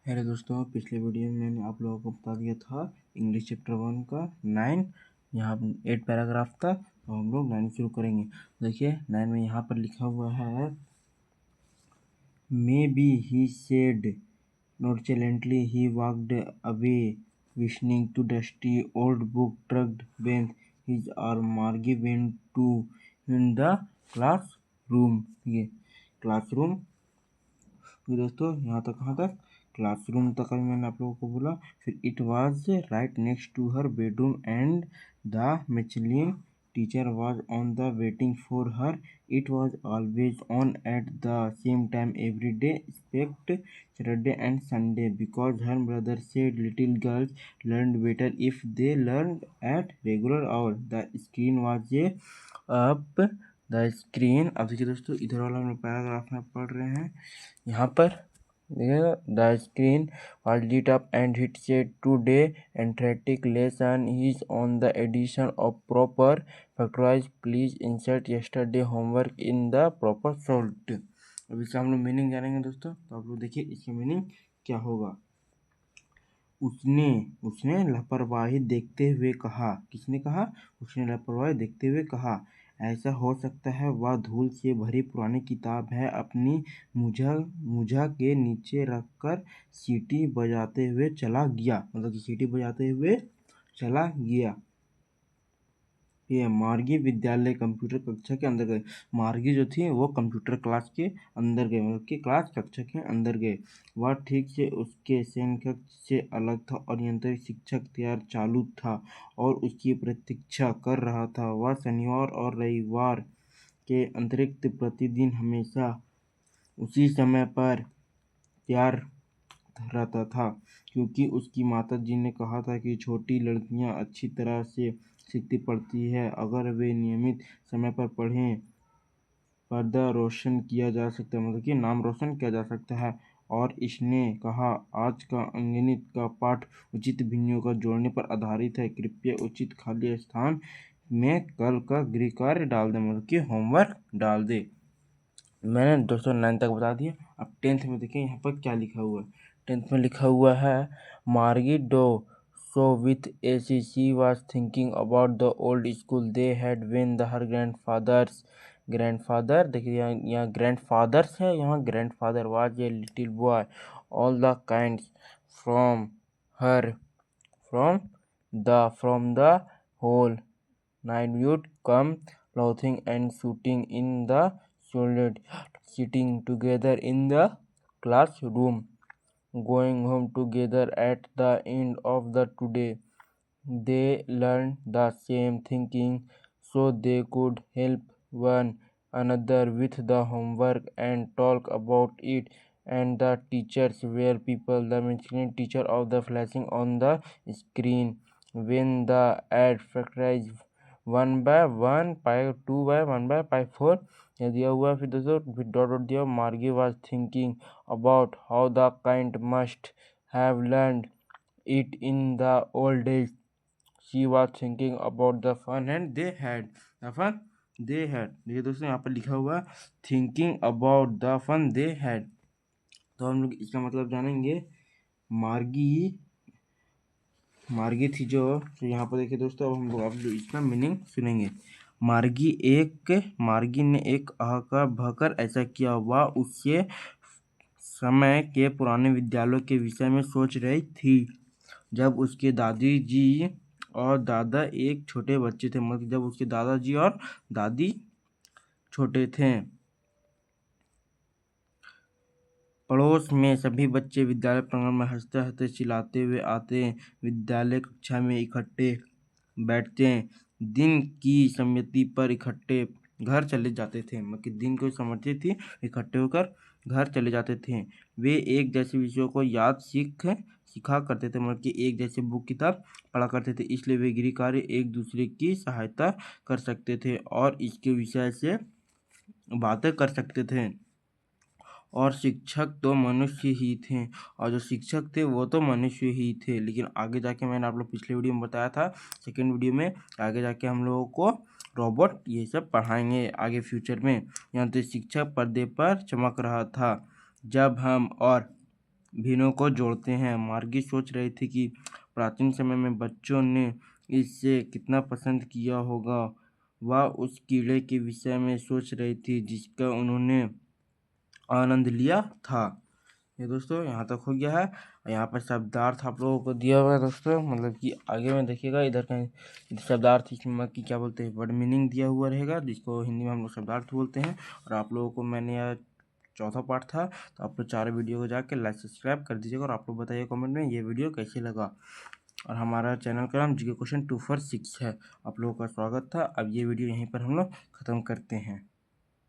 Hello दोस्तों, पिछले video में मैंने आप लोगों को बता दिया था इंग्लिश चैप्टर 1 का 9। यहाँ 8 पैराग्राफ था, तो हम लोग 9 शुरू करेंगे। देखिए 9 में यहाँ पर लिखा हुआ है, may be he said nonchalantly he walked away, wishing to dusty old book tucked beneath his arm. Margie went to in the classroom. ये क्लासरूम। तो दोस्तों यहाँ तक कहाँ तक? क्लासरूम तक अभी मैंने आप लोगों को बोला। फिर it was right next to her bedroom and the मिचलिन teacher was on the waiting for her. It was always on at the same time every day except Saturday and Sunday because her brother said little girls learned better if they learned at regular hours. The screen was up. The screen. अब देखिए दोस्तों, इधर वाला हम लोग paragraph में पढ़ रहे हैं। यहाँ पर देखिएगा, the screen was lit up and it said today enthusiastic lesson is on the addition of proper factorize. Please insert yesterday homework in the proper slot. अब इसका हम लोग मीनिंग जानेंगे दोस्तों। तो आप लोग देखिए इसका मीनिंग क्या होगा। उसने उसने लापरवाही देखते हुए कहा। किसने कहा? उसने लापरवाही देखते हुए कहा, ऐसा हो सकता है वह धूल से भरी पुरानी किताब है। अपनी मुझा के नीचे रखकर सीटी बजाते हुए चला गया। मतलब कि सीटी बजाते हुए चला गया। ये मार्गी विद्यालय कंप्यूटर कक्षा के अंदर गए। मार्गी जो थी वो कंप्यूटर क्लास के अंदर गए, मतलब कि क्लास कक्षा के अंदर गए। वह ठीक से उसके शयनकक्ष से अलग था और यंत्रिक शिक्षक तैयार चालू था और उसकी प्रतीक्षा कर रहा था। वह शनिवार और रविवार के अतिरिक्त प्रतिदिन हमेशा उसी समय पर तैयार रहता था, क्योंकि उसकी माताजी ने कहा था कि छोटी लड़कियां अच्छी तरह से सीखती पढ़ती है अगर वे नियमित समय पर पढ़ें। पर्दा रोशन किया जा सकता है, मतलब कि नाम रोशन किया जा सकता है। और इसने कहा, आज का अंगणित का पाठ उचित भिन्नों का जोड़ने पर आधारित है। कृपया उचित खाली स्थान में कल का गृह कार्य डाल दें, मतलब कि होमवर्क डाल दे। मैंने दोस्तों 9 तक बता दिया। अब 10th में देखिए यहाँ पर क्या लिखा हुआ है। 10th में लिखा हुआ है, मार्गी dough so with AC she was thinking about the old school they had when her grandfather देखिए यहाँ grandfathers है, यहाँ grandfather was a little boy. All the kinds from her from the whole night would come laughing and shooting in the solid, sitting together in the classroom, going home together at the end of the day. They learned the same thinking so they could help one another with the homework and talk about it. And the teachers were people, the mentioning teacher of the flashing on the screen when the ad factorized 1 by 1 pi 2 by 1 by pi 4 दिया हुआ। फिर दोस्तों फिर dot दिया। मार्गी was thinking about how the kind must have learned it in the old days. She was thinking about the fun and they had. The fun they had। देखिए दोस्तों यहाँ पर लिखा हुआ thinking about the fun they had। तो हम लोग इसका मतलब जानेंगे। मार्गी थी जो, तो यहाँ पर देखिए दोस्तों अब हम लोग आप इसका मीनिंग सुनेंगे। मार्गी ने एक ahकर भकर ऐसा किया। वह उससे समय के पुराने विद्यालयों के विषय में सोच रही थी जब उसके दादी जी और दादा एक छोटे बच्चे थे, मतलब जब उसके दादाजी और दादी छोटे थे। पड़ोस में सभी बच्चे विद्यालय प्रांगण में हंसते हंसते चिल्लाते हुए आते, विद्यालय कक्षा में इकट्ठे बैठते, दिन की सम्मति पर इकट्ठे घर चले जाते थे। मतलब दिन को समझते थे, इकट्ठे होकर घर चले जाते थे। वे एक जैसे विषयों को याद सिखा करते थे, मतलब कि एक जैसे बुक किताब पढ़ा करते थे। इसलिए वे गृह कार्य एक दूसरे की सहायता कर सकते थे और इसके विषय से बातें कर सकते थे। और शिक्षक तो मनुष्य ही थे, और जो शिक्षक थे वो तो मनुष्य ही थे। लेकिन आगे जाके मैंने आप लोग पिछले वीडियो में बताया था, सेकेंड वीडियो में, आगे जाके हम लोगों को रोबोट ये सब पढ़ाएंगे आगे फ्यूचर में। यहाँ तो शिक्षक पर्दे पर चमक रहा था जब हम और भिन्नों को जोड़ते हैं। मार्गी सोच रही थी कि प्राचीन समय में बच्चों ने इसे कितना पसंद किया होगा। वह उस कीड़े के विषय में सोच रही थी जिसका उन्होंने आनंद लिया था। ये दोस्तों यहाँ तक हो गया है। यहाँ पर शब्दार्थ आप लोगों को दिया हुआ है दोस्तों, मतलब कि आगे में देखिएगा इधर कहीं शब्दार्थ इसमें कि क्या बोलते हैं वर्ड मीनिंग दिया हुआ रहेगा, जिसको हिंदी में हम लोग शब्दार्थ बोलते हैं। और आप लोगों को मैंने यह चौथा पार्ट था, तो आप लोग 4 वीडियो को जाकर लाइक सब्सक्राइब कर दीजिएगा और आप लोग बताइए कमेंट में ये वीडियो कैसे लगा। और हमारा चैनल का नाम जीके क्वेश्चन 2 for 6 है। आप लोगों का स्वागत था। अब ये वीडियो यहीं पर हम लोग ख़त्म करते हैं।